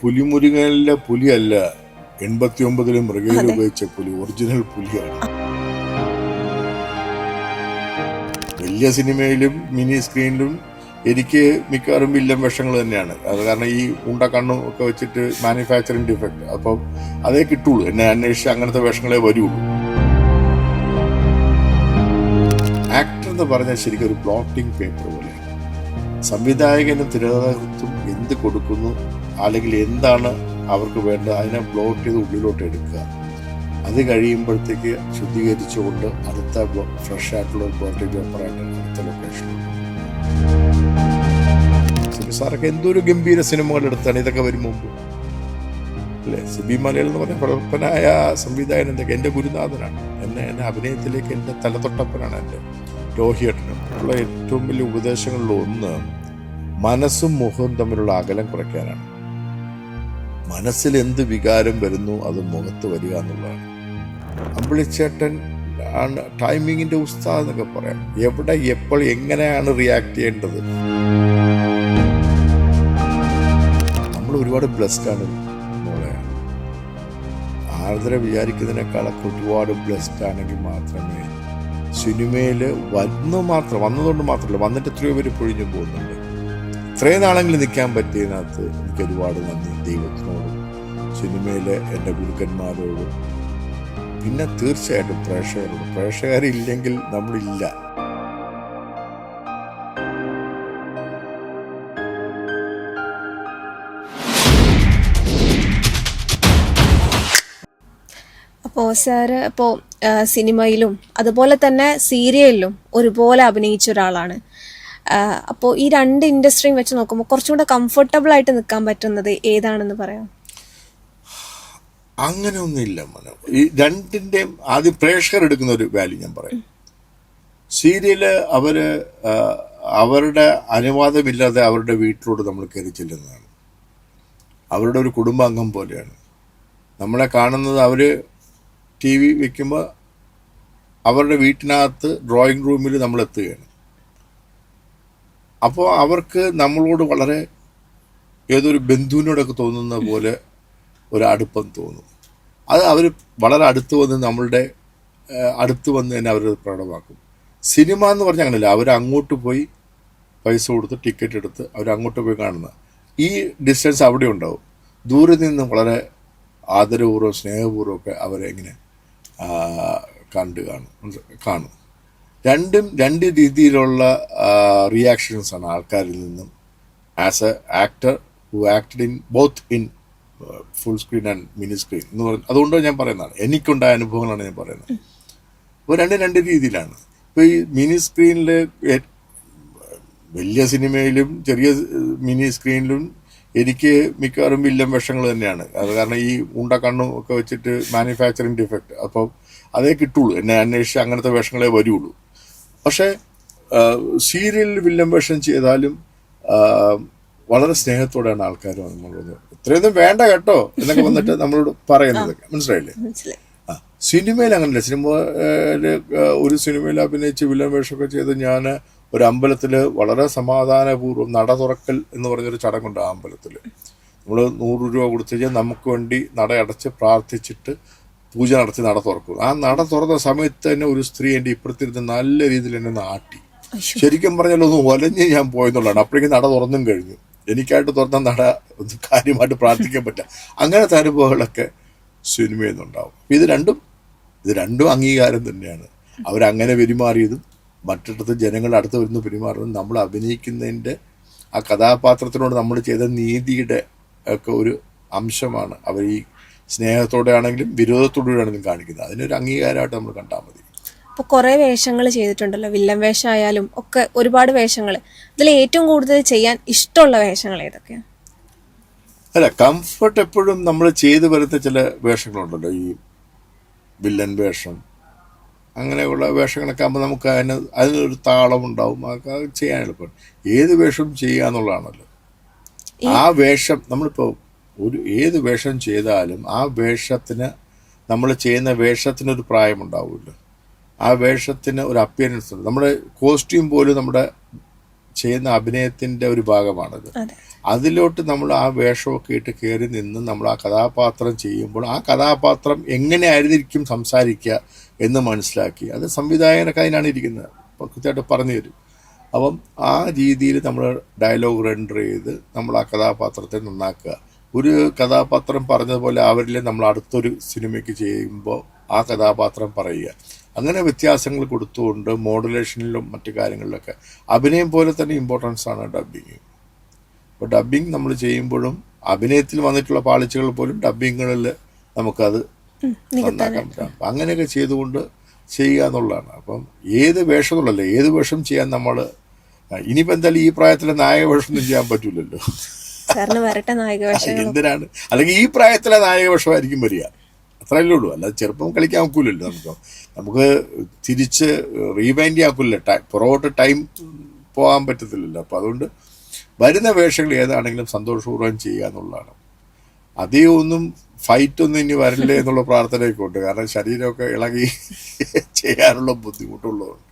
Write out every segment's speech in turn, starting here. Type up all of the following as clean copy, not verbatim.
പുലിമുരുകനിലെ പുലിയല്ല 89 മൃഗയിൽ ഉപയോഗിച്ച പുലി, ഒറിജിനൽ പുലിയാണ്. വലിയ സിനിമയിലും മിനി സ്ക്രീനിലും എനിക്ക് മിക്കവാറും വില്ലൻ വേഷങ്ങൾ തന്നെയാണ്. അത് കാരണം ഈ ഉണ്ട കണ്ണും ഒക്കെ വെച്ചിട്ട് മാനുഫാക്ചറിങ് ഡിഫക്റ്റ്, അപ്പം അതേ കിട്ടുള്ളൂ. എന്നെ അന്വേഷിച്ച് അങ്ങനത്തെ വേഷങ്ങളെ വരുള്ളൂ. ആക്ടർ എന്ന് പറഞ്ഞാൽ ശരിക്കും ഒരു പ്ലോട്ടിംഗ് പേപ്പർ പോലെയാണ്. സംവിധായകനും തിരക്കഥാകൃത്തും എന്ത് കൊടുക്കുന്നു അല്ലെങ്കിൽ എന്താണ് അവർക്ക് വേണ്ടത് അതിനെ പ്ലോട്ട് ചെയ്ത് ഉള്ളിലോട്ട് എടുക്കുക. അത് കഴിയുമ്പോഴത്തേക്ക് ശുദ്ധീകരിച്ചുകൊണ്ട് അടുത്ത ഫ്രഷ് ആയിട്ടുള്ള ഒരു പ്ലോട്ടിംഗ് പേപ്പറായിട്ട് അടുത്ത ലൊക്കേഷൻ. സിബി സാറൊക്കെ എന്തൊരു ഗംഭീര സിനിമകൾ എടുത്താണ് ഇതൊക്കെ വരും മുമ്പ് അല്ലേ. സിബി മലയാളം എന്ന് പറഞ്ഞ പ്രഗത്ഭനായ സംവിധായകൻ എന്തൊക്കെ എൻ്റെ ഗുരുനാഥനാണ്. എന്നെ അഭിനയത്തിലേക്ക് എൻ്റെ തലതൊട്ടപ്പനാണ് എൻ്റെ രോഹിയേട്ടനും. ഉള്ള ഏറ്റവും വലിയ ഉപദേശങ്ങളിൽ ഒന്ന് മനസ്സും മുഖവും തമ്മിലുള്ള അകലം കുറയ്ക്കാനാണ്. മനസ്സിൽ എന്ത് വികാരം വരുന്നു അത് മുഖത്ത് വരിക എന്നുള്ളതാണ്. അമ്പിളിച്ചേട്ടൻ ആണ് ടൈമിങ്ങിന്റെ ഉസ്താദ് എന്നൊക്കെ പറയാം. എവിടെ എപ്പോൾ എങ്ങനെയാണ് റിയാക്ട് ചെയ്യേണ്ടത്. നമ്മൾ ഒരുപാട് ബ്ലെസ്ഡ് ആണ് മോളെ. ആർദ്ര വിചാരിക്കുന്നതിനേക്കാളൊക്കെ ഒരുപാട് ബ്ലെസ്ഡ് ആണെങ്കിൽ മാത്രമേ സിനിമയിൽ വന്നതുകൊണ്ട് മാത്രമല്ല, വന്നിട്ട് എത്രയോ പേര് പൊഴിഞ്ഞു പോകുന്നുണ്ട്. ഇത്രയും നാളെങ്കിലും നിൽക്കാൻ പറ്റിയതിനകത്ത് എനിക്ക് ഒരുപാട് നന്ദി ദൈവത്തിനോടും സിനിമയിലെ എൻ്റെ ഗുരുക്കന്മാരോടും പിന്നെ തീർച്ചയായിട്ടും പ്രേക്ഷകരോടും. പ്രേക്ഷകരില്ലെങ്കിൽ നമ്മളില്ല. അപ്പോൾ സാറ് ഇപ്പോൾ സിനിമയിലും അതുപോലെ തന്നെ സീരിയലിലും ഒരുപോലെ അഭിനയിച്ച ഒരാളാണ്. അപ്പോൾ ഈ രണ്ട് ഇൻഡസ്ട്രിയും വെച്ച് നോക്കുമ്പോൾ കുറച്ചും കൂടെ കംഫർട്ടബിൾ ആയിട്ട് നിൽക്കാൻ പറ്റുന്നത് ഏതാണെന്ന് പറയാം? അങ്ങനെ ഒന്നുമില്ല മനോ. ഈ രണ്ടിൻ്റെയും ആദ്യം പ്രേക്ഷകർ എടുക്കുന്ന ഒരു വാല്യൂ ഞാൻ പറയാം. സീരിയല് അവരുടെ അനുവാദമില്ലാതെ അവരുടെ വീട്ടിലോട്ട് നമ്മൾ കയറി ചെല്ലുന്നതാണ്. അവരുടെ ഒരു കുടുംബാംഗം പോലെയാണ്. നമ്മളെ കാണുന്നത് അവർ ടി വി വെക്കുമ്പോൾ അവരുടെ വീട്ടിനകത്ത് ഡ്രോയിങ് റൂമിൽ നമ്മൾ എത്തുകയാണ്. അപ്പോൾ അവർക്ക് നമ്മളോട് വളരെ ഏതൊരു ബന്ധുവിനോടൊക്കെ തോന്നുന്ന പോലെ ഒരു അടുപ്പം തോന്നും. അത് അവർ വളരെ അടുത്ത് വന്ന് നമ്മളുടെ അടുത്ത് വന്ന് തന്നെ അവർ പ്രകടമാക്കും. സിനിമ എന്ന് പറഞ്ഞാൽ അങ്ങനെയല്ല. അവർ അങ്ങോട്ട് പോയി പൈസ കൊടുത്ത് ടിക്കറ്റ് എടുത്ത് അവർ അങ്ങോട്ട് പോയി കാണുന്ന ഈ ഡിസ്റ്റൻസ് അവിടെ ഉണ്ടാവും. ദൂരെ നിന്ന് വളരെ ആദരപൂർവ്വം സ്നേഹപൂർവ്വം ഒക്കെ അവരെ ഇങ്ങനെ കാണും. രണ്ട് രീതിയിലുള്ള റിയാക്ഷൻസാണ് ആൾക്കാരിൽ നിന്നും as A actor who acted in both in full screen and mini screen എന്ന് പറഞ്ഞ്. അതുകൊണ്ട് ഞാൻ പറയുന്നതാണ്, എനിക്കുണ്ടായ അനുഭവങ്ങളാണ് ഞാൻ പറയുന്നത്. അപ്പോൾ രണ്ട് രീതിയിലാണ്. ഇപ്പോൾ ഈ മിനി സ്ക്രീനിൽ വലിയ സിനിമയിലും ചെറിയ മിനി സ്ക്രീനിലും എനിക്ക് മിക്കവാറും വില്ലൻ വേഷങ്ങൾ തന്നെയാണ്. അത് കാരണം ഈ ഉണ്ട കണ്ണും ഒക്കെ വെച്ചിട്ട് മാനുഫാക്ചറിങ് ഡിഫക്റ്റ്, അപ്പം അതേ കിട്ടുള്ളൂ. എന്നെ അന്വേഷിച്ച് അങ്ങനത്തെ വേഷങ്ങളെ വരുള്ളൂ. പക്ഷേ സീരിയലിൽ വില്ലൻ വേഷം ചെയ്താലും വളരെ സ്നേഹത്തോടെയാണ് ആൾക്കാർ നമ്മളോട് ഇത്രയൊന്നും വേണ്ട കേട്ടോ എന്നൊക്കെ വന്നിട്ട് നമ്മളോട് പറയുന്നത്. മനസ്സിലായില്ലേ? സിനിമയിൽ അങ്ങനെയല്ല. ഒരു സിനിമയിൽ അഭിനയിച്ച് വില്ലൻ വേഷമൊക്കെ ചെയ്ത് ഞാൻ ഒരു അമ്പലത്തിൽ വളരെ സമാധാനപൂർവ്വം നട തുറക്കൽ എന്ന് പറഞ്ഞൊരു ചടങ്ങുണ്ട്. ആ അമ്പലത്തിൽ നമ്മൾ 100 രൂപ കൊടുത്തു കഴിഞ്ഞാൽ നമുക്ക് വേണ്ടി നട അടച്ച് പ്രാർത്ഥിച്ചിട്ട് പൂജ നടത്തി നട തുറക്കും. ആ നട തുറന്ന സമയത്ത് തന്നെ ഒരു സ്ത്രീ എൻ്റെ ഇപ്പുറത്തിരുന്ന് നല്ല രീതിയിൽ എന്നെ നാട്ടി. ശരിക്കും പറഞ്ഞാൽ ഒന്ന് ഒലഞ്ഞ് ഞാൻ പോയെന്നുള്ളതാണ്. അപ്പോഴേക്കും നട തുറന്നും കഴിഞ്ഞു. എനിക്കായിട്ട് തുറന്ന നട ഒന്ന് കാര്യമായിട്ട് പ്രാർത്ഥിക്കാൻ പറ്റുക. അങ്ങനത്തെ അനുഭവങ്ങളൊക്കെ സിനിമയിൽ നിന്നുണ്ടാവും. ഇത് രണ്ടും അംഗീകാരം തന്നെയാണ്. അവരങ്ങനെ പെരുമാറിയതും മറ്റിടത്ത് ജനങ്ങളുടെ അടുത്ത് വരുന്ന പെരുമാറുന്നതും നമ്മൾ അഭിനയിക്കുന്നതിൻ്റെ ആ കഥാപാത്രത്തിനോട് നമ്മൾ ചെയ്ത നീതിയുടെ ഒക്കെ ഒരു അംശമാണ്. അവർ ഈ സ്നേഹത്തോടെ ആണെങ്കിലും വിരോധത്തോടെ ആണെങ്കിലും കാണിക്കുന്നത്. അതിനൊരു അംഗീകാരമായിട്ട് നമ്മൾ കണ്ടാൽ മതി. ഇപ്പോൾ കുറേ വേഷങ്ങൾ ചെയ്തിട്ടുണ്ടല്ലോ, വില്ലൻ വേഷമായാലും ഒക്കെ ഒരുപാട് വേഷങ്ങൾ. ഇതിൽ ഏറ്റവും കൂടുതൽ ചെയ്യാൻ ഇഷ്ടമുള്ള വേഷങ്ങൾ ഏതൊക്കെയാണ്? അല്ല, കംഫർട്ട് എപ്പോഴും നമ്മൾ ചെയ്തു വരുന്ന ചില വേഷങ്ങളുണ്ടല്ലോ. ഈ വില്ലൻ വേഷം അങ്ങനെയുള്ള വേഷങ്ങളൊക്കെ ആകുമ്പോൾ നമുക്ക് അതിനൊരു താളമുണ്ടാവും. അതൊക്കെ ചെയ്യാൻ എളുപ്പം. ഏത് വേഷം ചെയ്യുക എന്നുള്ളതാണല്ലോ. ആ വേഷം നമ്മളിപ്പോൾ ഏത് വേഷം ചെയ്താലും ആ വേഷത്തിന് നമ്മൾ ചെയ്യുന്ന വേഷത്തിനൊരു പ്രായമുണ്ടാവുമല്ലോ. ആ വേഷത്തിന് ഒരു അപ്പിയറൻസ് ഉണ്ട്. നമ്മുടെ കോസ്റ്റ്യൂം പോലും നമ്മുടെ ചെയ്യുന്ന അഭിനയത്തിൻ്റെ ഒരു ഭാഗമാണത്. അതെ. അതിലോട്ട് നമ്മൾ ആ വേഷമൊക്കെ ഇട്ട് കയറി നിന്ന് നമ്മൾ ആ കഥാപാത്രം ചെയ്യുമ്പോൾ ആ കഥാപാത്രം എങ്ങനെയായിരിക്കും സംസാരിക്കുക എന്ന് മനസ്സിലാക്കി അത് സംവിധായകനൊക്കെ അതിനാണ് ഇരിക്കുന്നത്, അപ്പോൾ കൃത്യമായിട്ട് പറഞ്ഞു തരും. അപ്പം ആ രീതിയിൽ നമ്മൾ ഡയലോഗ് റെൻഡർ ചെയ്ത് നമ്മൾ ആ കഥാപാത്രത്തെ നന്നാക്കുക. ഒരു കഥാപാത്രം പറഞ്ഞതുപോലെ അവരിൽ നമ്മൾ അടുത്തൊരു സിനിമയ്ക്ക് ചെയ്യുമ്പോൾ ആ കഥാപാത്രം പറയുക. അങ്ങനെ വ്യത്യാസങ്ങൾ കൊടുത്തുകൊണ്ട് മോഡുലേഷനിലും മറ്റു കാര്യങ്ങളിലൊക്കെ അഭിനയം പോലെ തന്നെ ഇമ്പോർട്ടൻസ് ആണ് ഡബ്ബിങ്. അപ്പോൾ ഡബ്ബിങ് നമ്മൾ ചെയ്യുമ്പോഴും അഭിനയത്തിൽ വന്നിട്ടുള്ള പാളിച്ചകൾ പോലും ഡബ്ബിങ്ങുകളിൽ നമുക്കത് നന്നാക്കാൻ പറ്റാം. അപ്പം അങ്ങനെയൊക്കെ ചെയ്തുകൊണ്ട് ചെയ്യുക എന്നുള്ളതാണ്. അപ്പം ഏത് വേഷം എന്നുള്ളതല്ല, ഏത് വേഷം ചെയ്യാൻ നമ്മൾ ഇനിയിപ്പോൾ എന്തായാലും ഈ പ്രായത്തിലെ നായക വേഷമൊന്നും ചെയ്യാൻ പറ്റില്ലല്ലോ. എന്തിനാണ്, അല്ലെങ്കിൽ ഈ പ്രായത്തിലെ നായക വേഷമായിരിക്കും വരിക, അത്രയല്ലേ ഉള്ളൂ. അല്ലാതെ ചെറുപ്പം കളിക്കാൻ നോക്കൂലല്ലോ. നമുക്ക് തിരിച്ച് റീവൈൻഡ് ആക്കൂലല്ലോ, പുറകോട്ട് ടൈം പോകാൻ പറ്റത്തില്ലല്ലോ. അപ്പോൾ അതുകൊണ്ട് വരുന്ന വേഷങ്ങൾ ഏതാണെങ്കിലും സന്തോഷപൂർവ്വം ചെയ്യുക എന്നുള്ളതാണ്. അധികം ഒന്നും ഫൈറ്റൊന്നും ഇനി വരില്ലേ എന്നുള്ള പ്രാർത്ഥനയൊക്കെ ഉണ്ട്. കാരണം ശരീരമൊക്കെ ഇളകി ചെയ്യാനുള്ള ബുദ്ധിമുട്ടുള്ളതുകൊണ്ട്.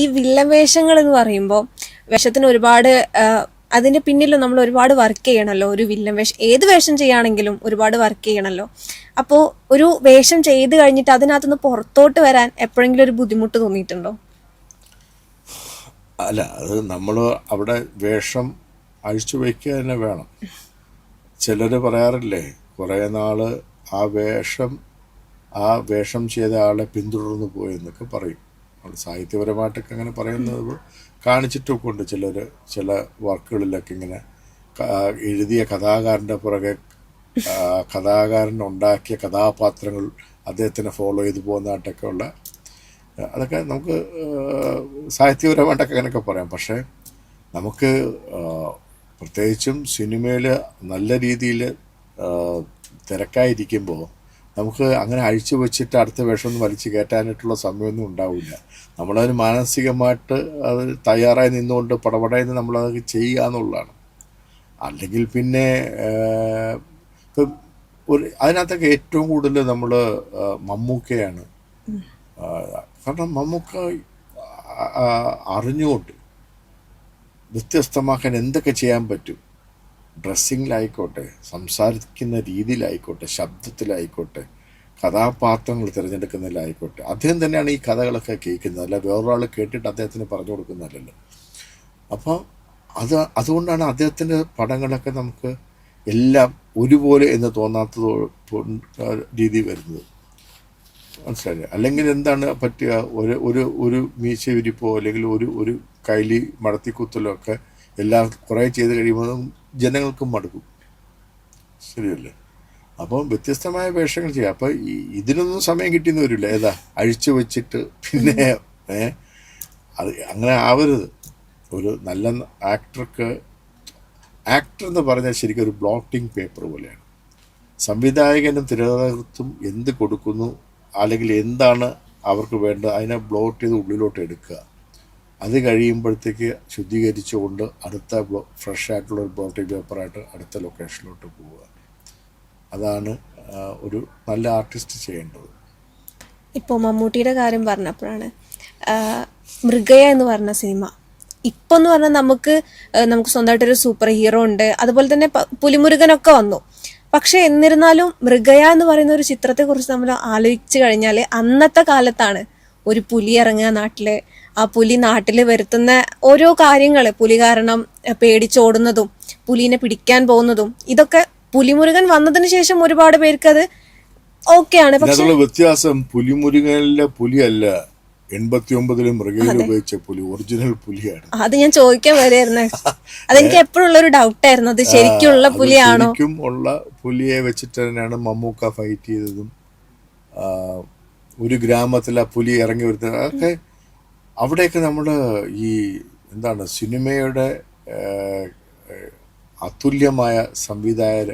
ഈ വില്ലൻ വേഷങ്ങൾ എന്ന് പറയുമ്പോൾ വേഷത്തിന് ഒരുപാട് അതിന്റെ പിന്നിലും നമ്മൾ ഒരുപാട് വർക്ക് ചെയ്യണമല്ലോ. ഒരു വില്ലൻ വേഷം, ഏത് വേഷം ചെയ്യുകയാണെങ്കിലും ഒരുപാട് വർക്ക് ചെയ്യണമല്ലോ. അപ്പോൾ ഒരു വേഷം ചെയ്ത് കഴിഞ്ഞിട്ട് അതിനകത്തുനിന്ന് പുറത്തോട്ട് വരാൻ എപ്പോഴെങ്കിലും ഒരു ബുദ്ധിമുട്ട് തോന്നിയിട്ടുണ്ടോ? അല്ല, അത് നമ്മൾ അവിടെ വേഷം അഴിച്ചു വയ്ക്കുക തന്നെ വേണം. ചിലർ പറയാറില്ലേ, കുറേ നാൾ ആ വേഷം ചെയ്ത ആളെ പിന്തുടർന്നു പോയെന്നൊക്കെ പറയും. സാഹിത്യപരമായിട്ടൊക്കെ അങ്ങനെ പറയുന്നത് കാണിച്ചിട്ടൊക്കെ ഉണ്ട്. ചില വർക്കുകളിലൊക്കെ ഇങ്ങനെ എഴുതിയ കഥാകാരൻ്റെ പുറകെ കഥാകാരൻ ഉണ്ടാക്കിയ കഥാപാത്രങ്ങൾ അദ്ദേഹത്തിനെ ഫോളോ ചെയ്തു പോകുന്നതായിട്ടൊക്കെ ഉള്ള, അതൊക്കെ നമുക്ക് സാഹിത്യപരമായിട്ടൊക്കെ അങ്ങനെയൊക്കെ പറയാം. പക്ഷേ നമുക്ക് പ്രത്യേകിച്ചും സിനിമയിൽ നല്ല രീതിയിൽ തിരക്കായിരിക്കുമ്പോൾ നമുക്ക് അങ്ങനെ അഴിച്ചു വെച്ചിട്ട് അടുത്ത വേഷമൊന്നും വലിച്ചു കയറ്റാനായിട്ടുള്ള സമയമൊന്നും ഉണ്ടാവില്ല. നമ്മളതിന് മാനസികമായിട്ട് അത് തയ്യാറായി നിന്നുകൊണ്ട് പടപടയെന്ന് നമ്മളത് ചെയ്യുക എന്നുള്ളതാണ്. അല്ലെങ്കിൽ പിന്നെ അതിനകത്തൊക്കെ ഏറ്റവും കൂടുതൽ നമ്മൾ മമ്മൂക്കയാണ്. കാരണം മമ്മൂക്ക അറിഞ്ഞുകൊണ്ട് വ്യത്യസ്തമാക്കാൻ എന്തൊക്കെ ചെയ്യാൻ പറ്റും, ഡ്രസ്സിങ്ങിലായിക്കോട്ടെ, സംസാരിക്കുന്ന രീതിയിലായിക്കോട്ടെ, ശബ്ദത്തിലായിക്കോട്ടെ, കഥാപാത്രങ്ങൾ തിരഞ്ഞെടുക്കുന്നതിലായിക്കോട്ടെ, അദ്ദേഹം തന്നെയാണ് ഈ കഥകളൊക്കെ കേൾക്കുന്നത്, അല്ല വേറൊരാൾ കേട്ടിട്ട് അദ്ദേഹത്തിന് പറഞ്ഞു കൊടുക്കുന്നതല്ലല്ലോ. അപ്പോൾ അതുകൊണ്ടാണ് അദ്ദേഹത്തിൻ്റെ പടങ്ങളൊക്കെ നമുക്ക് എല്ലാം ഒരുപോലെ എന്ന് തോന്നാത്തത് രീതി വരുന്നത്. മനസ്സിലായില്ലേ? അല്ലെങ്കിൽ എന്താണ് പറ്റുക, ഒരു മീശ വിരിപ്പോ അല്ലെങ്കിൽ ഒരു കൈലി മടത്തിക്കുത്തലോ ഒക്കെ എല്ലാം കുറേ ചെയ്ത് കഴിയുമ്പോൾ ജനങ്ങൾക്കും മടുക്കും. ശരിയല്ലേ? അപ്പോൾ വ്യത്യസ്തമായ വേഷങ്ങൾ ചെയ്യാം. അപ്പോൾ ഇതിനൊന്നും സമയം കിട്ടിയെന്ന് വരില്ല. ഏതാ അഴിച്ചു വെച്ചിട്ട് പിന്നെ അത് അങ്ങനെ ആവരുത്. ഒരു നല്ല ആക്ടർ എന്ന് പറഞ്ഞാൽ ശരിക്കും ഒരു ബ്ലോട്ടിംഗ് പേപ്പർ പോലെയാണ്. സംവിധായകനും തിരക്കഥകർത്തും എന്ത് കൊടുക്കുന്നു അല്ലെങ്കിൽ എന്താണ് അവർക്ക് വേണ്ടത് അതിനെ ബ്ലോട്ട് ചെയ്ത് ഉള്ളിലോട്ട് എടുക്കുക. അത് കഴിയുമ്പോഴത്തേക്ക് ശുദ്ധീകരിച്ചുകൊണ്ട് അടുത്ത ഫ്രഷ് ആയിട്ടുള്ള ഒരു ബ്ലോട്ടിംഗ് പേപ്പറായിട്ട് അടുത്ത ലൊക്കേഷനിലോട്ട് പോവുക. അതാണ് ഒരു നല്ല ആർട്ടിസ്റ്റ് ചെയ്യേണ്ടത്. ഇപ്പോൾ മമ്മൂട്ടിയുടെ കാര്യം പറഞ്ഞപ്പോഴാണ് മൃഗയ എന്ന് പറഞ്ഞ സിനിമ ഇപ്പം എന്ന് പറഞ്ഞാൽ നമുക്ക് സ്വന്തമായിട്ടൊരു സൂപ്പർ ഹീറോ ഉണ്ട്, അതുപോലെ തന്നെ പുലിമുരുകനൊക്കെ വന്നു. പക്ഷെ എന്നിരുന്നാലും മൃഗയ എന്ന് പറയുന്ന ഒരു ചിത്രത്തെക്കുറിച്ച് നമ്മൾ ആലോചിച്ച് കഴിഞ്ഞാൽ അന്നത്തെ കാലത്താണ് ഒരു പുലി ഇറങ്ങുക നാട്ടില്, ആ പുലി നാട്ടിൽ വരുത്തുന്ന ഓരോ കാര്യങ്ങൾ, പുലി കാരണം പേടിച്ചോടുന്നതും പുലിനെ പിടിക്കാൻ പോകുന്നതും, ഇതൊക്കെ പുലിമുരുകൻ വന്നതിന് ശേഷം ഒരുപാട് പേർക്ക് അത് ഓക്കെയാണ്. പക്ഷെ വ്യത്യാസം പുലിമുരുകനിലെ പുലിയല്ല, 89 മൃഗയിൽ ഉപയോഗിച്ച പുലി ഒറിജിനൽ പുലിയാണ്. അത് ഞാൻ ചോദിക്കാൻ വരെയായിരുന്നു. അതെനിക്ക് എപ്പോഴുള്ള ഒരു ഡൗട്ടായിരുന്നു, അത് ശരിക്കുള്ള പുലിയാണോ? ശരിക്കും ഉള്ള പുലിയെ വെച്ചിട്ട് തന്നെയാണ് മമ്മൂക്ക ഫൈറ്റ് ചെയ്തതും. ഒരു ഗ്രാമത്തിൽ ആ പുലി ഇറങ്ങി വരുന്നത് അതൊക്കെ അവിടെയൊക്കെ നമ്മൾ ഈ എന്താണ് സിനിമയുടെ അതുല്യമായ സംവിധായകർ,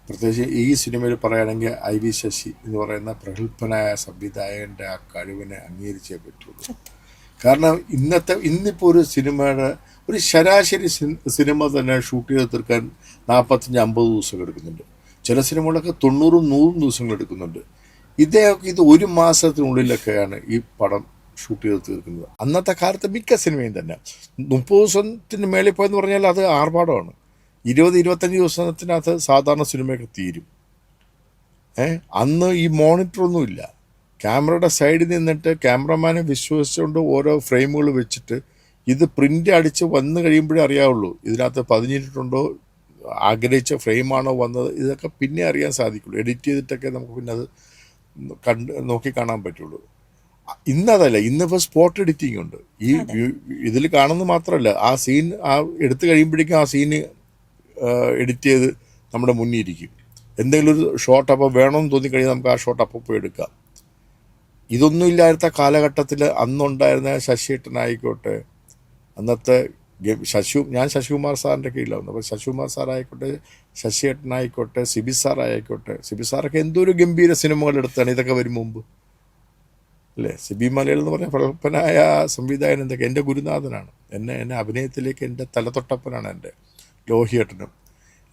പ്രത്യേകിച്ച് ഈ സിനിമയിൽ പറയുകയാണെങ്കിൽ IV ശശി എന്ന് പറയുന്ന പ്രഗത്ഭനായ സംവിധായകൻ്റെ ആ കഴിവിനെ അംഗീകരിച്ചേ പറ്റുള്ളൂ. കാരണം ഇന്നിപ്പോൾ ഒരു സിനിമയുടെ ഒരു ശരാശരി സിനിമ തന്നെ ഷൂട്ട് ചെയ്ത് തീർക്കാൻ 45-50 ദിവസം എടുക്കുന്നുണ്ട്. ചില സിനിമകളൊക്കെ 90-100 ദിവസങ്ങൾ എടുക്കുന്നുണ്ട്. ഇത് 1 മാസത്തിനുള്ളിലൊക്കെയാണ് ഈ പടം ഷൂട്ട് ചെയ്ത് തീർക്കുന്നത്. അന്നത്തെ കാലത്ത് മിക്ക സിനിമയും തന്നെ 30 ദിവസത്തിന് മേളിൽ പോയെന്ന് പറഞ്ഞാൽ അത് ആർഭാടമാണ്. 20-25 ദിവസത്തിനകത്ത് സാധാരണ സിനിമയൊക്കെ തീരും. അന്ന് ഈ മോണിറ്ററൊന്നുമില്ല. ക്യാമറയുടെ സൈഡിൽ നിന്നിട്ട് ക്യാമറമാനെ വിശ്വസിച്ചുകൊണ്ട് ഓരോ ഫ്രെയിമുകൾ വെച്ചിട്ട് ഇത് പ്രിൻ്റ് അടിച്ച് വന്നു കഴിയുമ്പോഴേ അറിയാവുള്ളൂ ഇതിനകത്ത് പതിഞ്ഞിട്ടുണ്ടോ, ആഗ്രഹിച്ച ഫ്രെയിമാണോ വന്നത്, ഇതൊക്കെ പിന്നെ അറിയാൻ സാധിക്കുള്ളൂ. എഡിറ്റ് ചെയ്തിട്ടൊക്കെ നമുക്ക് പിന്നെ അത് നോക്കി കാണാൻ പറ്റുള്ളൂ. ഇന്നതല്ല, ഇന്നിപ്പോൾ സ്പോട്ട് എഡിറ്റിംഗ് ഉണ്ട്. ഈ ഇതിൽ കാണുന്നത് മാത്രമല്ല, ആ സീൻ എടുത്തു കഴിയുമ്പോഴേക്കും ആ സീന് എഡിറ്റ് ചെയ്ത് നമ്മുടെ മുന്നിൽ ഇരിക്കും. എന്തെങ്കിലും ഒരു ഷോട്ട് അപ്പോൾ വേണമെന്ന് തോന്നിക്കഴിഞ്ഞാൽ നമുക്ക് ആ ഷോട്ട് അപ്പോൾ പോയി എടുക്കാം. ഇതൊന്നും ഇല്ലാത്ത കാലഘട്ടത്തിൽ അന്നുണ്ടായിരുന്ന ശശിയേട്ടനായിക്കോട്ടെ, അന്നത്തെ ഞാൻ ശശികുമാർ സാറിൻ്റെ കീഴിലാവുന്നു. അപ്പോൾ ശശികുമാർ സാറായിക്കോട്ടെ, ശശിയേട്ടനായിക്കോട്ടെ, സിബി സാറായിക്കോട്ടെ, സിബി സാറൊക്കെ എന്തൊരു ഗംഭീര സിനിമകൾ എടുത്താണ് ഇതൊക്കെ വരും മുമ്പ് അല്ലേ. സിബി മലയാളം എന്ന് പറഞ്ഞാൽ പ്രഗത്ഭനായ സംവിധായകൻ എന്തൊക്കെ എൻ്റെ ഗുരുനാഥനാണ്. എന്നെ അഭിനയത്തിലേക്ക് എൻ്റെ തലതൊട്ടപ്പനാണ് എൻ്റെ ലോഹിയേട്ടനും.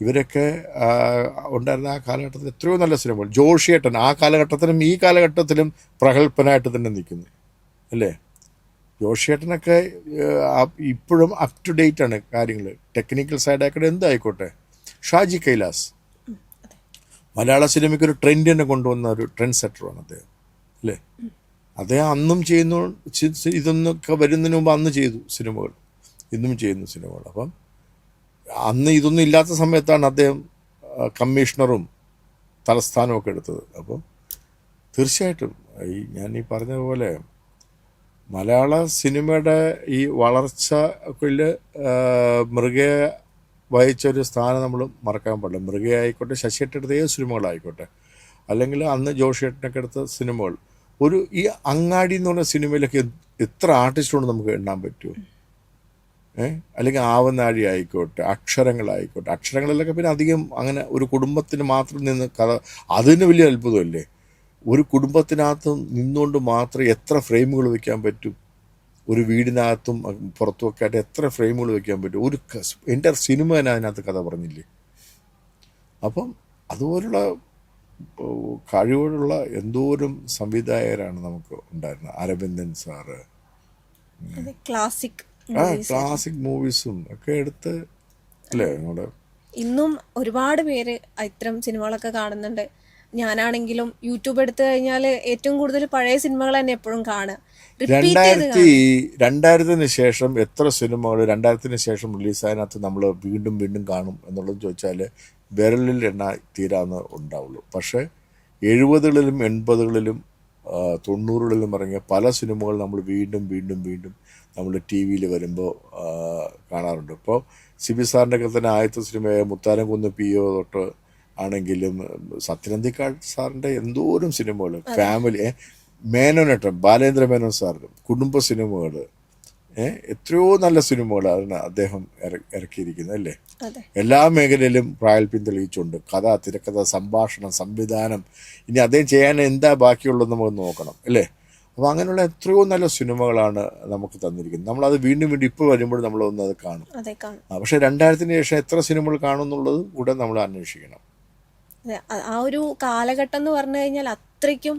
ഇവരൊക്കെ ഉണ്ടായിരുന്ന ആ കാലഘട്ടത്തിൽ എത്രയോ നല്ല സിനിമകൾ. ജോഷിയേട്ടൻ ആ കാലഘട്ടത്തിലും ഈ കാലഘട്ടത്തിലും പ്രഗത്ഭനായിട്ട് തന്നെ നിൽക്കുന്നു അല്ലേ. ജോഷിയേട്ടനൊക്കെ ഇപ്പോഴും അപ് ടു ഡേറ്റ് ആണ് കാര്യങ്ങൾ, ടെക്നിക്കൽ സൈഡായിക്കോട്ടെ എന്തായിക്കോട്ടെ. ഷാജി കൈലാസ് മലയാള സിനിമയ്ക്ക് ഒരു ട്രെൻഡ് തന്നെ കൊണ്ടുവന്ന ഒരു ട്രെൻഡ് സെറ്ററാണ് അദ്ദേഹം അല്ലേ. അദ്ദേഹം അന്നും ചെയ്യുന്നു, ഇതൊന്നൊക്കെ വരുന്നതിന് മുമ്പ് അന്ന് ചെയ്തു സിനിമകൾ, ഇന്നും ചെയ്യുന്നു സിനിമകൾ. അപ്പം അന്ന് ഇതൊന്നും ഇല്ലാത്ത സമയത്താണ് അദ്ദേഹം കമ്മീഷണറും തലസ്ഥാനവും ഒക്കെ എടുത്തത്. അപ്പം തീർച്ചയായിട്ടും ഞാൻ ഈ പറഞ്ഞതുപോലെ മലയാള സിനിമയുടെ ഈ വളർച്ചയിൽ മൃഗയെ വഹിച്ചൊരു സ്ഥാനം നമ്മൾ മറക്കാൻ പാടില്ല. മൃഗയെ ആയിക്കോട്ടെ, ശശിയേട്ടെടുത്ത ഏത് സിനിമകളായിക്കോട്ടെ, അല്ലെങ്കിൽ അന്ന് ജോഷിയേട്ടനൊക്കെ എടുത്ത സിനിമകൾ, ഈ അങ്ങാടി എന്ന് പറഞ്ഞ സിനിമയിലൊക്കെ എത്ര ആർട്ടിസ്റ്റുകൊണ്ട് നമുക്ക് എണ്ണാൻ പറ്റുമോ? അല്ലെങ്കിൽ ആവനാഴി ആയിക്കോട്ടെ, അക്ഷരങ്ങളായിക്കോട്ടെ. അക്ഷരങ്ങളിലൊക്കെ പിന്നെ അധികം അങ്ങനെ ഒരു കുടുംബത്തിന് മാത്രം നിന്ന് കഥ, അതിന് വലിയ അത്ഭുതമല്ലേ. ഒരു കുടുംബത്തിനകത്ത് നിന്നുകൊണ്ട് മാത്രം എത്ര ഫ്രെയിമുകൾ വയ്ക്കാൻ പറ്റും? ഒരു വീടിനകത്തും പുറത്തുമൊക്കെ ആയിട്ട് എത്ര ഫ്രെയിമുകൾ വയ്ക്കാൻ പറ്റും? എൻ്റെ സിനിമ തന്നെ അതിനകത്ത് കഥ പറഞ്ഞില്ലേ. അപ്പം അതുപോലുള്ള കഴിവുള്ള എന്തോരം സംവിധായകരാണ് നമുക്ക് ഉണ്ടായിരുന്നത്. അരവിന്ദൻ സാറ്, ക്ലാസിക് മൂവീസും ഒക്കെ എടുത്ത് അല്ലേ നമ്മുടെ. ഇന്നും ഒരുപാട് പേര് ഇത്തരം സിനിമകളൊക്കെ കാണുന്നുണ്ട്. ഞാനാണെങ്കിലും യൂട്യൂബ് എടുത്തു കഴിഞ്ഞാൽ ഏറ്റവും കൂടുതൽ പഴയ സിനിമകൾ തന്നെ എപ്പോഴും കാണുക. 2000-ന് ശേഷം എത്ര സിനിമകൾ 2000-ന് ശേഷം റിലീസായതിനകത്ത് നമ്മൾ വീണ്ടും വീണ്ടും കാണും എന്നുള്ളത് ചോദിച്ചാൽ വിരലിൽ എണ്ണ തീരാന്ന് ഉണ്ടാവുള്ളൂ. പക്ഷേ 70-കളിലും 80-കളിലും 90-കളിലും ഇറങ്ങിയ പല സിനിമകൾ നമ്മൾ വീണ്ടും വീണ്ടും വീണ്ടും നമ്മൾ ടി വിയിൽ വരുമ്പോൾ കാണാറുണ്ട്. ഇപ്പോൾ സിബി സാറിൻ്റെ ഒക്കെ തന്നെ ആദ്യത്തെ സിനിമയായ മുത്താനംകുന്ന് PO തൊട്ട് ആണെങ്കിലും സത്യനന്ദിക്കാട് സാറിൻ്റെ എന്തോരം സിനിമകൾ, ഫാമിലി, മേനോനേട്ടൻ ബാലേന്ദ്ര മേനോൻ സാറിൻ്റെ കുടുംബ സിനിമകൾ, എത്രയോ നല്ല സിനിമകളാണ് അദ്ദേഹം ഇറക്കിയിരിക്കുന്നത് അല്ലേ. എല്ലാ മേഖലയിലും പ്രാഗൽഭ്യം തെളിയിച്ചുകൊണ്ട് കഥ, തിരക്കഥ, സംഭാഷണം, സംവിധാനം, ഇനി അദ്ദേഹം ചെയ്യാൻ എന്താ ബാക്കിയുള്ളത് നമുക്ക് നോക്കണം അല്ലേ. അപ്പോൾ അങ്ങനെയുള്ള എത്രയോ നല്ല സിനിമകളാണ് നമുക്ക് തന്നിരിക്കുന്നത്. നമ്മളത് വീണ്ടും വീണ്ടും ഇപ്പോൾ വരുമ്പോൾ നമ്മളൊന്ന് അത് കാണും. പക്ഷേ 2000-ന് ശേഷം എത്ര സിനിമകൾ കാണും എന്നുള്ളത് കൂടെ നമ്മൾ അന്വേഷിക്കണം. ആ ഒരു കാലഘട്ടം എന്ന് പറഞ്ഞു കഴിഞ്ഞാൽ അത്രയ്ക്കും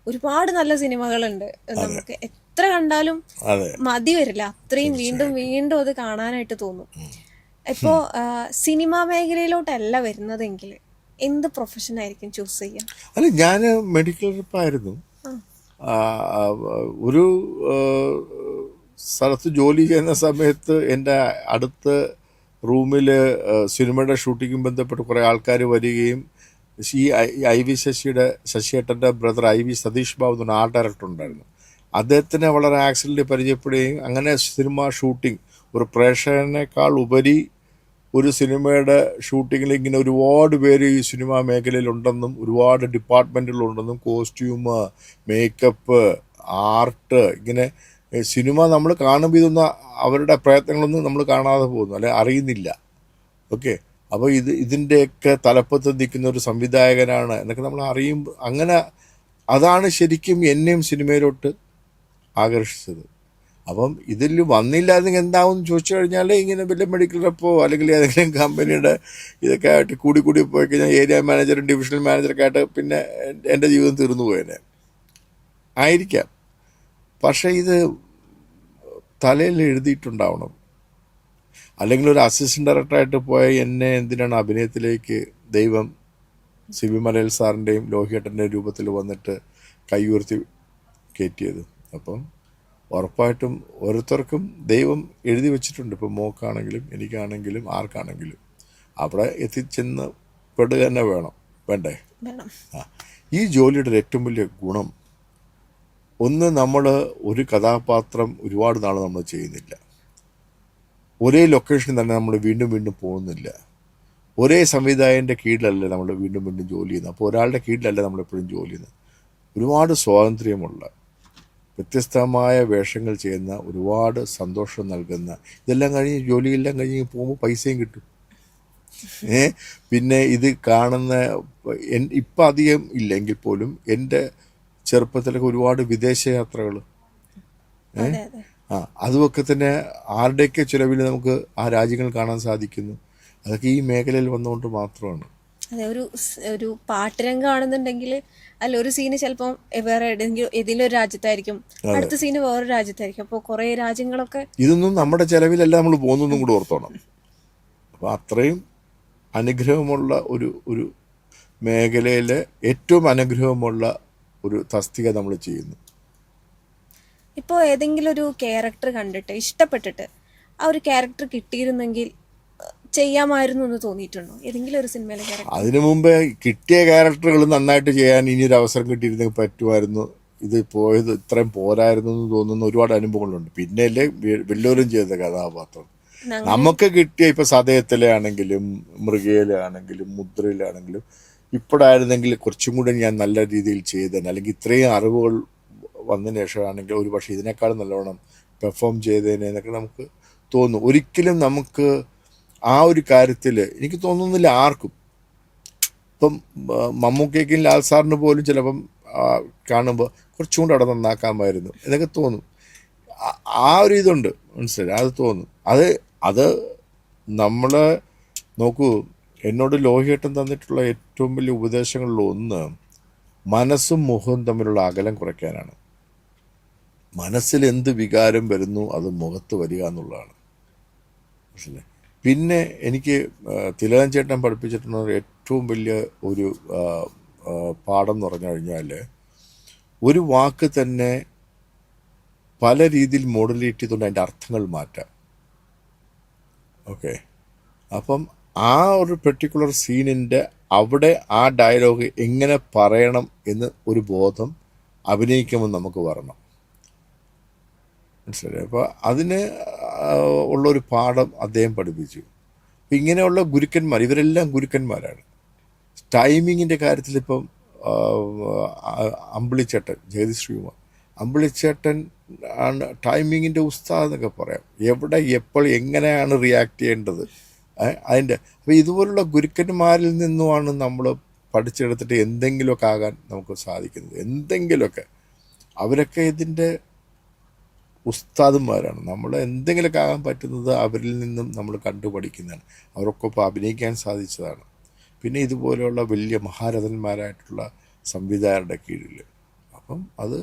ഒരുപാട് നല്ല സിനിമകളുണ്ട്. നമുക്ക് എത്ര കണ്ടാലും മതി വരില്ല, അത്രയും വീണ്ടും വീണ്ടും അത് കാണാനായിട്ട് തോന്നും. ഇപ്പോ സിനിമാ മേഖലയിലോട്ടല്ല വരുന്നതെങ്കിൽ എന്ത് പ്രൊഫഷൻ ആയിരിക്കും ചൂസ് ചെയ്യാം? അല്ല, ഞാൻ മെഡിക്കൽ റിപ്പായിരുന്നു. ഒരു സ്ഥലത്ത് ജോലി ചെയ്യുന്ന സമയത്ത് എൻ്റെ അടുത്ത റൂമിൽ സിനിമയുടെ ഷൂട്ടിങ്ങും ബന്ധപ്പെട്ട് കുറേ ആൾക്കാർ വരികയും ഈ IV ശശിയേട്ടൻ്റെ ബ്രദർ IV സതീഷ് ബാബു എന്ന് ആർട്ട് ഡയറക്ടർ ഉണ്ടായിരുന്നു. അദ്ദേഹത്തിനെ വളരെ ആക്സിഡൻ്റ് പരിചയപ്പെടുകയും അങ്ങനെ സിനിമ ഷൂട്ടിംഗ് ഒരു പ്രേക്ഷകനേക്കാൾ ഉപരി ഒരു സിനിമയുടെ ഷൂട്ടിങ്ങിൽ ഇങ്ങനെ ഒരുപാട് പേര് ഈ സിനിമാ മേഖലയിലുണ്ടെന്നും ഒരുപാട് ഡിപ്പാർട്ട്മെൻറ്റുകളുണ്ടെന്നും കോസ്റ്റ്യൂം, മേക്കപ്പ്, ആർട്ട്, ഇങ്ങനെ സിനിമ നമ്മൾ കാണുമ്പോൾ ഇതൊന്നും അവരുടെ പ്രയത്നങ്ങളൊന്നും നമ്മൾ കാണാതെ പോകുന്നു, അല്ലെ അറിയുന്നില്ല. ഓക്കെ, അപ്പോൾ ഇതിൻ്റെയൊക്കെ തലപ്പത്ത് നിൽക്കുന്ന ഒരു സംവിധായകനാണ് എന്നൊക്കെ നമ്മൾ അറിയുമ്പോൾ, അങ്ങനെ അതാണ് ശരിക്കും എന്നെയും സിനിമയിലോട്ട് ആകർഷിച്ചത്. അപ്പം ഇതിൽ വന്നില്ലായിരുന്നെങ്കിൽ എന്താവും ചോദിച്ചു കഴിഞ്ഞാൽ ഇങ്ങനെ വലിയ മെഡിക്കൽ റെപ്പോ അല്ലെങ്കിൽ ഏതെങ്കിലും കമ്പനിയുടെ ഇതൊക്കെ ആയിട്ട് കൂടി പോയി കഴിഞ്ഞാൽ ഏരിയ മാനേജറും ഡിവിഷണൽ മാനേജറൊക്കെ ആയിട്ട് പിന്നെ എൻ്റെ ജീവിതം തീർന്നു പോയേനെ ആയിരിക്കാം. പക്ഷേ ഇത് തലയിൽ എഴുതിയിട്ടുണ്ടാവണം. അല്ലെങ്കിൽ ഒരു അസിസ്റ്റന്റ് ഡയറക്ടറായിട്ട് പോയ എന്നെ എന്തിനാണ് അഭിനയത്തിലേക്ക് ദൈവം സിബി മലയിൽ സാറിൻ്റെയും ലോഹിയേട്ടൻ്റെയും രൂപത്തിൽ വന്നിട്ട് കൈ ഉയർത്തി കയറ്റിയത്? അപ്പം ഉറപ്പായിട്ടും ഓരോരുത്തർക്കും ദൈവം എഴുതി വെച്ചിട്ടുണ്ട്. ഇപ്പം മോക്കാണെങ്കിലും എനിക്കാണെങ്കിലും ആർക്കാണെങ്കിലും അവിടെ എത്തിച്ചെന്ന് പെടുക തന്നെ വേണ്ടേ? വേണം. ആ, ഈ ജോലിയുടെ ഒരു ഏറ്റവും വലിയ ഗുണം, ഒന്ന്, നമ്മൾ ഒരു കഥാപാത്രം ഒരുപാട് നാൾ നമ്മൾ ചെയ്യുന്നില്ല. ഒരേ ലൊക്കേഷനിൽ തന്നെ നമ്മൾ വീണ്ടും വീണ്ടും പോകുന്നില്ല. ഒരേ സംവിധായകൻ്റെ കീഴിലല്ല നമ്മൾ വീണ്ടും വീണ്ടും ജോലി ചെയ്യുന്നത്. അപ്പോൾ ഒരാളുടെ കീഴിലല്ല നമ്മളെപ്പോഴും ജോലി ചെയ്യുന്നത്. ഒരുപാട് സ്വാതന്ത്ര്യമുള്ള വ്യത്യസ്തമായ വേഷങ്ങൾ ചെയ്യുന്ന, ഒരുപാട് സന്തോഷം നൽകുന്ന, ഇതെല്ലാം കഴിഞ്ഞ് ജോലിയെല്ലാം കഴിഞ്ഞ് പോകുമ്പോൾ പൈസയും കിട്ടും. പിന്നെ ഇത് കാണുന്ന ഇപ്പം അധികം ഇല്ലെങ്കിൽ പോലും എൻ്റെ ചെറുപ്പത്തിലൊക്കെ ഒരുപാട് വിദേശ യാത്രകൾ, അതെ അതെ. അതുമൊക്കെ തന്നെ ആരുടെയൊക്കെ ചിലവിൽ നമുക്ക് ആ രാജ്യങ്ങൾ കാണാൻ സാധിക്കുന്നു. അതൊക്കെ ഈ മേഖലയിൽ വന്നുകൊണ്ട് മാത്രമാണ്. അതെ, ഒരു പാട്ട് രംഗമാണെന്നുണ്ടെങ്കിൽ അല്ല, ഒരു സീന് ചിലപ്പം വേറെ ഏതെങ്കിലും ഒരു രാജ്യത്തായിരിക്കും, അടുത്ത സീന് വേറൊരു രാജ്യത്തായിരിക്കും. അപ്പോൾ കുറേ രാജ്യങ്ങളൊക്കെ ഇതൊന്നും നമ്മുടെ ചിലവിലല്ല നമ്മൾ പോകുന്നൊന്നും കൂടെ ഓർത്തോണം. അപ്പോൾ അത്രയും അനുഗ്രഹമുള്ള ഒരു മേഖലയിലെ ഏറ്റവും അനുഗ്രഹമുള്ള ഒരു തസ്തിക നമ്മൾ ചെയ്യുന്നു. ഇപ്പോൾ ഏതെങ്കിലും ഒരു ക്യാരക്ടർ കണ്ടിട്ട് ഇഷ്ടപ്പെട്ടിട്ട് ആ ഒരു ക്യാരക്ടർ കിട്ടിയിരുന്നെങ്കിൽ ചെയ്യാമായിരുന്നു എന്ന് തോന്നിയിട്ടുണ്ടോ? ഏതെങ്കിലും ഒരു സിനിമയിലെ ക്യാരക്ടർ അതിനു മുമ്പേ കിട്ടിയ ക്യാരക്ടറുകൾ നന്നായിട്ട് ചെയ്യാൻ ഇനിയൊരു അവസരം കിട്ടിയിരുന്നെങ്കിൽ പറ്റുമായിരുന്നു. ഇത് പോയത് ഇത്രയും പോരായിരുന്നു എന്ന് തോന്നുന്ന ഒരുപാട് അനുഭവങ്ങളുണ്ട്. പിന്നെയല്ലേ വല്ലവരും ചെയ്ത കഥാപാത്രം നമുക്ക് കിട്ടിയ, ഇപ്പൊ സതയത്തിലെ ആണെങ്കിലും മൃഗയിലെ ആണെങ്കിലും മുദ്രയിലാണെങ്കിലും ഇപ്പോഴായിരുന്നെങ്കിൽ കുറച്ചും കൂടെ ഞാൻ നല്ല രീതിയിൽ ചെയ്തേനെ, അല്ലെങ്കിൽ ഇത്രയും അറിവുകൾ വന്നതിന് ശേഷമാണെങ്കിൽ ഒരു പക്ഷേ ഇതിനേക്കാളും നല്ലവണ്ണം പെർഫോം ചെയ്തേനെ എന്നൊക്കെ നമുക്ക് തോന്നും. ഒരിക്കലും നമുക്ക് ആ ഒരു കാര്യത്തിൽ എനിക്ക് തോന്നുന്നില്ല ആർക്കും. ഇപ്പം മമ്മൂക്കയ്ക്കും ലാൽ സാറിന് പോലും ചിലപ്പം കാണുമ്പോൾ കുറച്ചും കൂടെ അവിടെ നന്നാക്കാമായിരുന്നു എന്നൊക്കെ തോന്നും. ആ ഒരു ഇതുണ്ട്, മനസ്സിലായി, അത് തോന്നും. അത് നമ്മൾ നോക്കൂ, എന്നോട് ലോഹിയേട്ടൻ തന്നിട്ടുള്ള ഏറ്റവും വലിയ ഉപദേശങ്ങളിൽ ഒന്ന് മനസ്സും മുഖവും തമ്മിലുള്ള അകലം കുറയ്ക്കാനാണ്. മനസ്സിൽ എന്ത് വികാരം വരുന്നു അത് മുഖത്ത് വരിക എന്നുള്ളതാണ്, മനസ്സിലായി. പിന്നെ എനിക്ക് തിലകൻ ചേട്ടൻ പഠിപ്പിച്ചിട്ടുള്ള ഏറ്റവും വലിയ ഒരു പാഠം എന്ന് പറഞ്ഞു കഴിഞ്ഞാൽ, ഒരു വാക്ക് തന്നെ പല രീതിയിൽ മോഡുലേറ്റ് ചെയ്തുകൊണ്ട് അതിൻ്റെ അർത്ഥങ്ങൾ മാറ്റാം. ഓക്കെ, അപ്പം ആ ഒരു പെർട്ടിക്കുലർ സീനിൻ്റെ അവിടെ ആ ഡയലോഗ് എങ്ങനെ പറയണം എന്ന് ഒരു ബോധം അഭിനയിക്കുമ്പോൾ നമുക്ക് വരണം, മനസ്സിലായി. അപ്പോൾ അതിന് ഉള്ളൊരു പാഠം അദ്ദേഹം പഠിപ്പിച്ചു. അപ്പം ഇങ്ങനെയുള്ള ഗുരുക്കന്മാർ, ഇവരെല്ലാം ഗുരുക്കന്മാരാണ്. ടൈമിങ്ങിൻ്റെ കാര്യത്തിൽ ഇപ്പം അമ്പിളിച്ചേട്ടൻ, ജഗദീഷ് ശ്രീകുമാർ, അമ്പിളിച്ചേട്ടൻ ആണ് ടൈമിങ്ങിൻ്റെ ഉസ്താദ് എന്നൊക്കെ പറയാം. എവിടെ എപ്പോൾ എങ്ങനെയാണ് റിയാക്ട് ചെയ്യേണ്ടത് അതിൻ്റെ. അപ്പോൾ ഇതുപോലുള്ള ഗുരുക്കന്മാരിൽ നിന്നുമാണ് നമ്മൾ പഠിച്ചെടുത്തിട്ട് എന്തെങ്കിലുമൊക്കെ ആകാൻ നമുക്ക് സാധിക്കുന്നത്. എന്തെങ്കിലുമൊക്കെ അവരൊക്കെ ഇതിൻ്റെ ഉസ്താദന്മാരാണ്. നമ്മൾ എന്തെങ്കിലുമൊക്കെ ആകാൻ പറ്റുന്നത് അവരിൽ നിന്നും നമ്മൾ കണ്ടുപഠിക്കുന്നതാണ്. അവർക്കൊപ്പം അഭിനയിക്കാൻ സാധിച്ചതാണ്. പിന്നെ ഇതുപോലെയുള്ള വലിയ മഹാരഥന്മാരായിട്ടുള്ള സംവിധായകരുടെ കീഴിൽ. അപ്പം അത്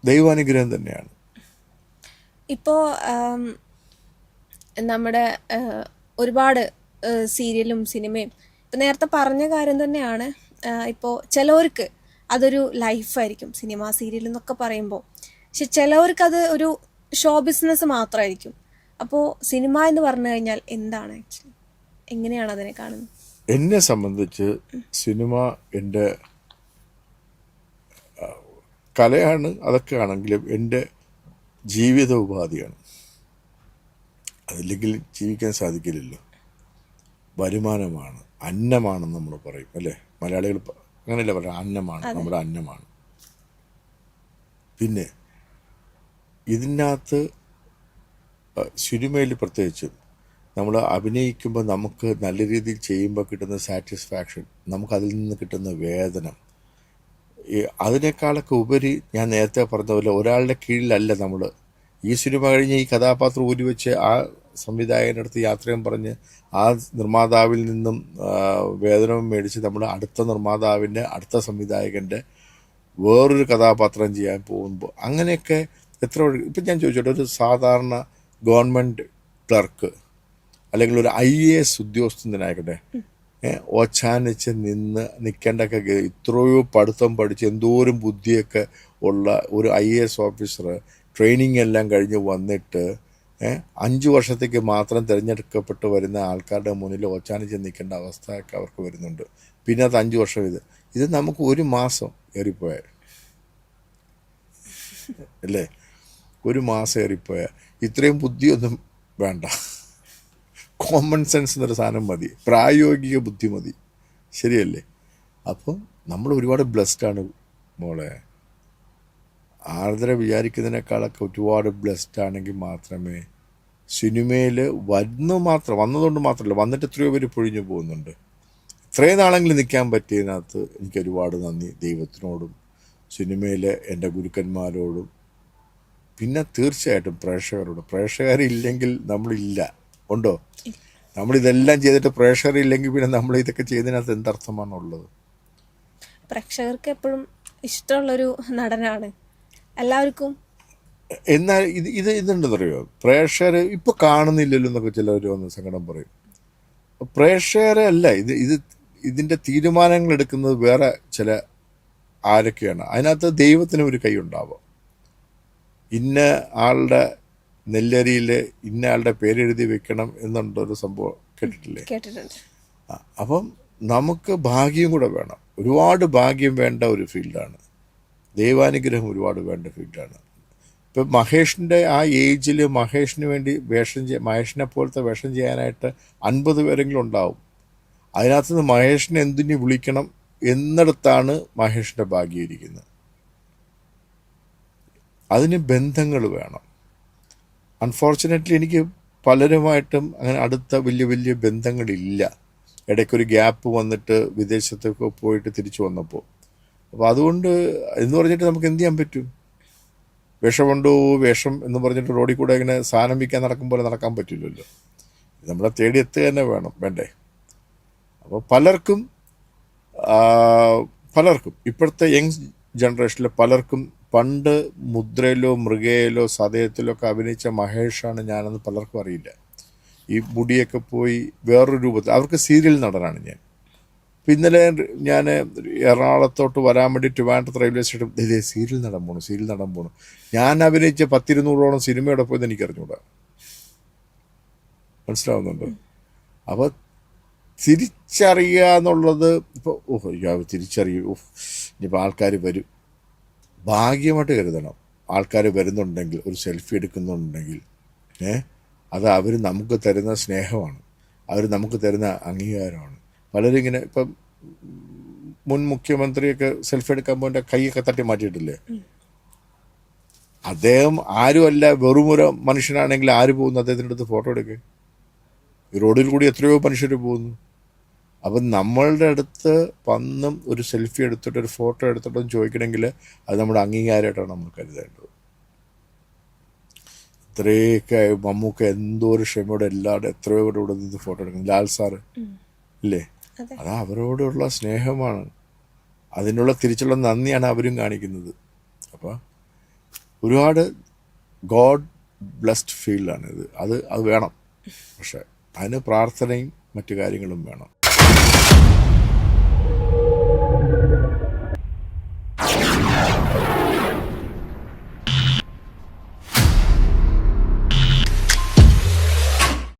ദൈവാനുഗ്രഹം തന്നെയാണ്. ഇപ്പോൾ നമ്മുടെ ഒരുപാട് സീരിയലും സിനിമയും ഇപ്പം നേരത്തെ പറഞ്ഞ കാര്യം തന്നെയാണ്. ഇപ്പോൾ ചിലവർക്ക് അതൊരു ലൈഫായിരിക്കും സിനിമ സീരിയൽ എന്നൊക്കെ പറയുമ്പോൾ. പക്ഷെ ചിലവർക്ക് അത് ഒരു ഷോ ബിസിനസ് മാത്രമായിരിക്കും. അപ്പോൾ സിനിമ എന്ന് പറഞ്ഞു കഴിഞ്ഞാൽ എന്താണ് ആക്ച്വലി? എങ്ങനെയാണ് അതിനെ കാണുന്നത്? എന്നെ സംബന്ധിച്ച് സിനിമ എൻ്റെ കലയാണ്. അതൊക്കെ ആണെങ്കിലും എൻ്റെ ജീവിത ഉപാധിയാണ്. അതില്ലെങ്കിൽ ജീവിക്കാൻ സാധിക്കില്ലല്ലോ. വരുമാനമാണ്, അന്നമാണെന്ന് നമ്മൾ പറയും അല്ലേ? മലയാളികൾ അങ്ങനെയല്ല പറയാം, അന്നമാണ്, നമ്മുടെ അന്നമാണ്. പിന്നെ ഇതിനകത്ത് സിനിമയിൽ പ്രത്യേകിച്ചും നമ്മൾ അഭിനയിക്കുമ്പോൾ നമുക്ക് നല്ല രീതിയിൽ ചെയ്യുമ്പോൾ കിട്ടുന്ന സാറ്റിസ്ഫാക്ഷൻ, നമുക്കതിൽ നിന്ന് കിട്ടുന്ന വേദനം, അതിനേക്കാളൊക്കെ ഉപരി ഞാൻ നേരത്തെ പറഞ്ഞ പോലെ ഒരാളുടെ കീഴിലല്ല നമ്മൾ. ഈ സിനിമ കഴിഞ്ഞ് ഈ കഥാപാത്രം ഊരി വെച്ച് ആ സംവിധായകൻ്റെ അടുത്ത് യാത്രയും പറഞ്ഞ് ആ നിർമ്മാതാവിൽ നിന്നും വേതനവും മേടിച്ച് നമ്മൾ അടുത്ത നിർമ്മാതാവിൻ്റെ, അടുത്ത സംവിധായകൻ്റെ വേറൊരു കഥാപാത്രം ചെയ്യാൻ പോകുമ്പോൾ അങ്ങനെയൊക്കെ എത്ര ഇപ്പം ഞാൻ ചോദിച്ചോട്ടെ, ഒരു സാധാരണ ഗവൺമെൻറ് ക്ലർക്ക് അല്ലെങ്കിൽ ഒരു IAS ഉദ്യോഗസ്ഥനായിക്കട്ടെ, ഓച്ചാനിച്ച് നിൽക്കേണ്ടൊക്കെ ഇത്രയോ പഠിത്തം പഠിച്ച് എന്തോരം ബുദ്ധിയൊക്കെ ഉള്ള ഒരു IAS ഓഫീസർ ട്രെയിനിങ് എല്ലാം കഴിഞ്ഞ് വന്നിട്ട് 5 വർഷത്തേക്ക് മാത്രം തിരഞ്ഞെടുക്കപ്പെട്ട് വരുന്ന ആൾക്കാരുടെ മുന്നിൽ ഓച്ചാനിച്ച് നിൽക്കേണ്ട അവസ്ഥയൊക്കെ അവർക്ക് വരുന്നുണ്ട്. പിന്നെ അത് 5 വർഷം ഇത് നമുക്ക് 1 മാസം ഏറിപ്പോയാൽ അല്ലേ, 1 മാസം ഏറിപ്പോയാൽ ഇത്രയും ബുദ്ധിയൊന്നും വേണ്ട. കോമൺ സെൻസ് എന്നൊരു സാധനം മതി, പ്രായോഗിക ബുദ്ധി മതി. ശരിയല്ലേ? അപ്പം നമ്മൾ ഒരുപാട് ബ്ലെസ്ഡാണ് മോളെ. ആർദ്ര വിചാരിക്കുന്നതിനേക്കാളൊക്കെ ഒരുപാട് ബ്ലെസ്ഡ് ആണെങ്കിൽ മാത്രമേ സിനിമയിൽ വന്നതുകൊണ്ട് മാത്രമല്ല, വന്നിട്ട് എത്രയോ പേര് പൊഴിഞ്ഞു പോകുന്നുണ്ട്. ഇത്രയും നാളെങ്കിലും നിൽക്കാൻ പറ്റിയതിനകത്ത് എനിക്ക് ഒരുപാട് നന്ദി ദൈവത്തിനോടും സിനിമയിലെ എൻ്റെ ഗുരുക്കന്മാരോടും പിന്നെ തീർച്ചയായിട്ടും പ്രേക്ഷകരോടും. പ്രേക്ഷകരില്ലെങ്കിൽ നമ്മളില്ല. ഉണ്ടോ? നമ്മളിതെല്ലാം ചെയ്തിട്ട് പ്രേക്ഷകരില്ലെങ്കിൽ പിന്നെ നമ്മൾ ഇതൊക്കെ ചെയ്തതിനകത്ത് എന്തർത്ഥമാണുള്ളത്? പ്രേക്ഷകർക്ക് എപ്പോഴും ഇഷ്ടമുള്ളൊരു നടനാണ് എല്ലാവർക്കും. എന്നാൽ ഇതുണ്ടെന്നറിയോ, പ്രേക്ഷകർ ഇപ്പോൾ കാണുന്നില്ലല്ലോ എന്നൊക്കെ ചിലർ വന്ന് സങ്കടം പറയും. പ്രേക്ഷകരെ അല്ല ഇതിൻ്റെ തീരുമാനങ്ങൾ എടുക്കുന്നത് വേറെ ചില ആരൊക്കെയാണ്. അതിനകത്ത് ദൈവത്തിന് ഒരു കൈ ഉണ്ടാവും. ഇന്ന ആളുടെ നെല്ലരിയിൽ ഇന്ന ആളുടെ പേരെഴുതി വെക്കണം എന്നുള്ളൊരു സംഭവം കേട്ടിട്ടില്ലേ? കേട്ടിട്ടുണ്ട്. അപ്പം നമുക്ക് ഭാഗ്യം കൂടെ വേണം. ഒരുപാട് ഭാഗ്യം വേണ്ട ഒരു ഫീൽഡാണ്. ദൈവാനുഗ്രഹം ഒരുപാട് വേണ്ട ഫീൽഡാണ്. ഇപ്പം മഹേഷിൻ്റെ ആ ഏജിൽ മഹേഷിന് വേണ്ടി മഹേഷിനെ പോലത്തെ വേഷം ചെയ്യാനായിട്ട് 50 പേരെങ്കിലും ഉണ്ടാവും. അതിനകത്തുനിന്ന് മഹേഷിനെ എന്തിനു വിളിക്കണം എന്നിടത്താണ് മഹേഷിൻ്റെ ഭാഗ്യം ഇരിക്കുന്നത്. അതിന് ബന്ധങ്ങൾ വേണം. അൺഫോർച്ചുനേറ്റ്ലി എനിക്ക് പലരുമായിട്ടും അങ്ങനെ അടുത്ത വലിയ വലിയ ബന്ധങ്ങളില്ല. ഇടയ്ക്കൊരു ഗ്യാപ്പ് വന്നിട്ട് വിദേശത്തൊക്കെ പോയിട്ട് തിരിച്ചു വന്നപ്പോൾ. അപ്പോൾ അതുകൊണ്ട് എന്ന് പറഞ്ഞിട്ട് നമുക്ക് എന്ത് ചെയ്യാൻ പറ്റും? വിഷമുണ്ടോ വേഷം എന്ന് പറഞ്ഞിട്ട് റോഡിൽ കൂടെ ഇങ്ങനെ സാധനം വിൽക്കാൻ നടക്കും പോലെ നടക്കാൻ പറ്റില്ലല്ലോ. നമ്മളെ തേടി എത്തുക തന്നെ വേണ്ടേ? അപ്പോൾ പലർക്കും ഇപ്പോഴത്തെ യങ് ജനറേഷനിൽ പലർക്കും പണ്ട് മുദ്രയിലോ മൃഗയിലോ സതയത്തിലോ ഒക്കെ അഭിനയിച്ച മഹേഷാണ് ഞാനെന്ന് പലർക്കും അറിയില്ല. ഈ മുടിയൊക്കെ പോയി വേറൊരു രൂപത്തിൽ അവർക്ക് സീരിയൽ നടനാണ് ഞാൻ. ഇപ്പം ഇന്നലെ ഞാൻ എറണാകുളത്തോട്ട് വരാൻ വേണ്ടി ട്രിവാൻഡ്രം റെയിൽവേ സ്റ്റേഷൻ ഇതേ സീരിയൽ നടൻ പോണു. ഞാൻ അഭിനയിച്ച 100-200ഓളം സിനിമയോടെ പോയത് എനിക്ക് അറിഞ്ഞൂടാ. മനസ്സിലാവുന്നുണ്ട്? അപ്പോൾ തിരിച്ചറിയുക എന്നുള്ളത് ഇപ്പോൾ തിരിച്ചറിയൂ. ഇനിയിപ്പോൾ ആൾക്കാർ വരും, ഭാഗ്യമായിട്ട് കരുതണം. ആൾക്കാർ വരുന്നുണ്ടെങ്കിൽ, ഒരു സെൽഫി എടുക്കുന്നുണ്ടെങ്കിൽ അത് അവർ നമുക്ക് തരുന്ന സ്നേഹമാണ്, അവർ നമുക്ക് തരുന്ന അംഗീകാരമാണ്. പലരും ഇങ്ങനെ ഇപ്പം മുൻ മുഖ്യമന്ത്രിയൊക്കെ സെൽഫി എടുക്കാൻ പോയിട്ട് കൈയൊക്കെ തട്ടി മാറ്റിയിട്ടില്ലേ? അദ്ദേഹം ആരുമല്ല, വെറുമൊരു മനുഷ്യനാണെങ്കിൽ ആര് പോകുന്നു അദ്ദേഹത്തിൻ്റെ അടുത്ത് ഫോട്ടോ എടുക്കുക? ഈ റോഡിൽ കൂടി എത്രയോ മനുഷ്യർ പോകുന്നു. അപ്പം നമ്മളുടെ അടുത്ത് വന്നും ഒരു സെൽഫി എടുത്തിട്ട് ഒരു ഫോട്ടോ എടുത്തിട്ടും ചോദിക്കണമെങ്കിൽ അത് നമ്മുടെ അംഗീകാരമായിട്ടാണ് നമ്മൾ കരുതേണ്ടത്. ഇത്രയൊക്കെ മമ്മൂക്ക എന്തോ ഒരു ക്ഷമയോടെ എല്ലാവരും എത്രയോ ഇവിടെ നിന്ന് ഫോട്ടോ എടുക്കുന്നു. ലാൽ സാറ് ഇല്ലേ? അത് അവരോടുള്ള സ്നേഹമാണ്, അതിനുള്ള തിരിച്ചുള്ള നന്ദിയാണ് അവരും കാണിക്കുന്നത്. അപ്പോൾ ഒരുപാട് ഗോഡ് ബ്ലെസ്ഡ് ഫീൽഡാണിത്. അത് വേണം. പക്ഷെ അതിന് പ്രാർത്ഥനയും മറ്റു കാര്യങ്ങളും വേണം.